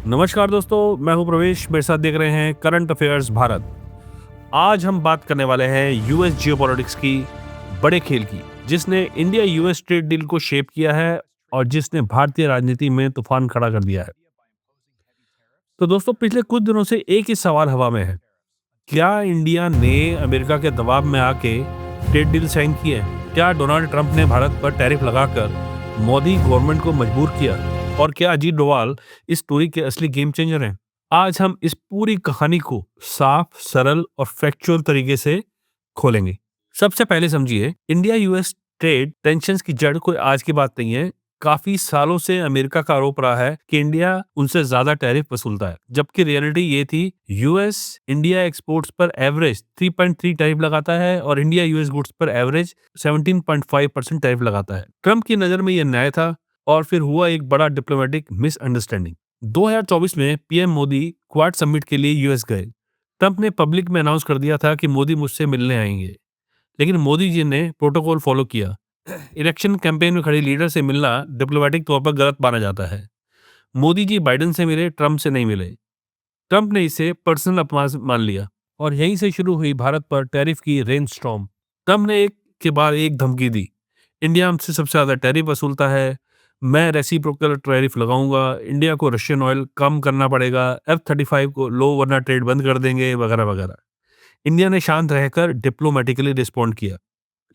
नमस्कार दोस्तों, मैं हूं प्रवेश। मेरे साथ देख रहे हैं करंट अफेयर्स भारत। आज हम बात करने वाले हैं यूएस जियोपॉलिटिक्स की, बड़े खेल की, जिसने इंडिया यूएस ट्रेड डील को शेप किया है और जिसने भारतीय राजनीति में तूफान खड़ा कर दिया है। तो दोस्तों, पिछले कुछ दिनों से एक ही सवाल हवा में है। क्या इंडिया ने अमेरिका के दबाव में आके ट्रेड डील साइन की है? क्या डोनाल्ड ट्रंप ने भारत पर टैरिफ लगाकर मोदी गवर्नमेंट को मजबूर किया? और क्या अजीत डोभाल इस स्टोरी के असली गेम चेंजर हैं? आज हम इस पूरी कहानी को साफ, सरल और फैक्चुअल तरीके से खोलेंगे। सबसे पहले समझिए, इंडिया यूएस ट्रेड टेंशंस की जड़ कोई आज की बात नहीं है। काफी सालों से अमेरिका का आरोप रहा है कि इंडिया उनसे ज्यादा टैरिफ वसूलता है, जबकि रियलिटी ये थी यूएस इंडिया एक्सपोर्ट्स पर एवरेज 3.3 टैरिफ लगाता है और इंडिया यूएस गुड्स पर एवरेज 17.5% टैरिफ लगाता है। ट्रंप की नजर में यह न्याय था और फिर हुआ एक बड़ा डिप्लोमेटिक मिसअंडरस्टैंडिंग। 2024 में पीएम मोदी क्वाड समिट के लिए यूएस गए। ट्रंप ने पब्लिक में अनाउंस कर दिया था कि मोदी मुझसे मिलने आएंगे, लेकिन मोदी जी ने प्रोटोकॉल फॉलो किया। इलेक्शन कैंपेन में खड़े लीडर से मिलना डिप्लोमेटिक तौर पर गलत माना जाता है। मोदी जी बाइडेन से मिले, ट्रंप से नहीं मिले। ट्रंप ने इसे पर्सनल अपमान मान लिया और यहीं से शुरू हुई भारत पर टैरिफ की रेन स्टॉर्म। ट्रंप ने एक के बाद एक धमकी दी। इंडिया हमसे सबसे ज्यादा टैरिफ वसूलता है, मैं रेसिप्रोकल टैरिफ लगाऊंगा, इंडिया को रशियन ऑयल कम करना पड़ेगा, F-35 को लो वरना ट्रेड बंद कर देंगे, वगैरह वगैरह। इंडिया ने शांत रहकर डिप्लोमेटिकली रिस्पॉन्ड किया,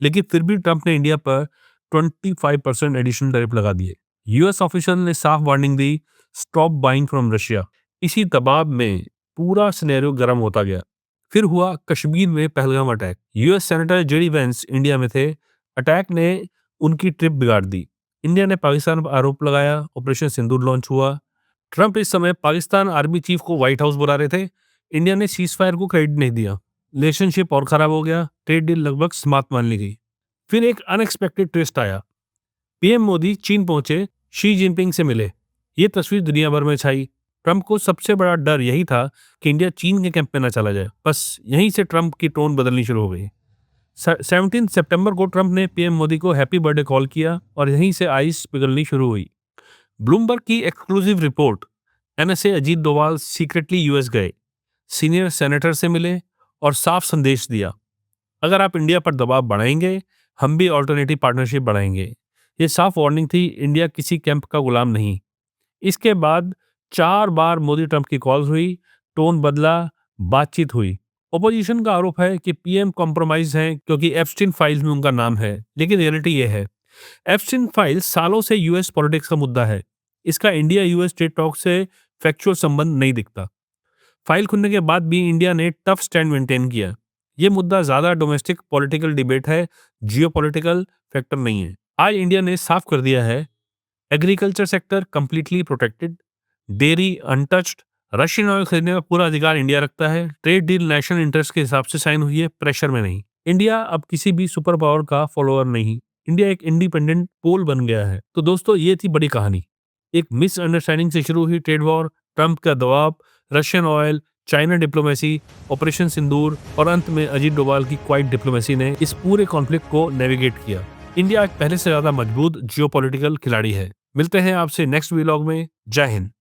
लेकिन फिर भी ट्रंप ने इंडिया पर 25% एडिशनल टैरिफ लगा दिए। यूएस ऑफिशियल ने साफ warning the, stop buying from Russia. इसी दबाव में पूरा सिनेरियो गर्म होता गया। फिर हुआ कश्मीर में Pahalgam attack. US senator JD Vance India में थे। अटैक ने उनकी ट्रिप बिगाड़ दी। इंडिया ने पाकिस्तान पर आरोप लगाया, ऑपरेशन सिंदूर लॉन्च हुआ। ट्रंप इस समय पाकिस्तान आर्मी चीफ को व्हाइट हाउस बुला रहे थे। इंडिया ने सीज फायर को क्रेडिट नहीं दिया। रिलेशनशिप और खराब हो गया। ट्रेड डील लगभग समाप्त मान ली गई। फिर एक अनएक्सपेक्टेड ट्विस्ट आया। पीएम मोदी चीन पहुंचे, शी जिनपिंग से मिले। ये तस्वीर दुनिया भर में छाई। ट्रंप को सबसे बड़ा डर यही था कि इंडिया चीन के कैंप में न चला जाए। बस यहीं से ट्रंप की टोन बदलनी शुरू हो गई। 17 सितंबर को ट्रंप ने पीएम मोदी को हैप्पी बर्थडे कॉल किया और यहीं से आइस पिघलनी शुरू हुई। ब्लूमबर्ग की exclusive report, NSA Ajit Doval secretly US गए, सीनियर सेनेटर से मिले और साफ संदेश दिया, अगर आप इंडिया पर दबाव बढ़ाएंगे, हम भी ऑल्टरनेटिव पार्टनरशिप बढ़ाएंगे। ये साफ वार्निंग थी, इंडिया किसी कैंप का गुलाम नहीं। इसके बाद 4 बार मोदी ट्रंप की कॉल्स हुई, टोन बदला, बातचीत हुई। ओपोजिशन का आरोप है कि पीएम कॉम्प्रोमाइज हैं क्योंकि एप्स्टीन फाइल्स में उनका नाम है, लेकिन रियलिटी ये है, एप्स्टीन फाइल्स सालों से यूएस पॉलिटिक्स का मुद्दा है। इसका इंडिया यूएस ट्रेड टॉक से फैक्चुअल संबंध नहीं दिखता। फाइल खुलने के बाद भी इंडिया ने टफ स्टैंड मेंटेन किया। ये मुद्दा ज्यादा डोमेस्टिक पॉलिटिकल डिबेट है, जियोपॉलिटिकल फैक्टर नहीं है। आज इंडिया ने साफ कर दिया है, agriculture sector completely protected, dairy untouched, Russian oil खरीदने का पूरा अधिकार इंडिया रखता है। ट्रेड डील नेशनल इंटरेस्ट के हिसाब से साइन हुई है, प्रेशर में नहीं। इंडिया अब किसी भी सुपर पावर का फॉलोअर नहीं। इंडिया एक इंडिपेंडेंट पोल बन गया है। तो दोस्तों, ये थी बड़ी कहानी। एक मिसअंडरस्टैंडिंग से शुरू हुई ट्रेड वॉर, ट्रंप का दबाव, Russian oil, China diplomacy, operation Sindoor और अंत में अजीत डोभाल की क्वाइट डिप्लोमेसी ने इस पूरे कॉन्फ्लिक्ट को नेविगेट किया। इंडिया आज पहले से ज्यादा मजबूत जियोपॉलिटिकल खिलाड़ी है। मिलते हैं आपसे नेक्स्ट व्लॉग में। जय हिंद।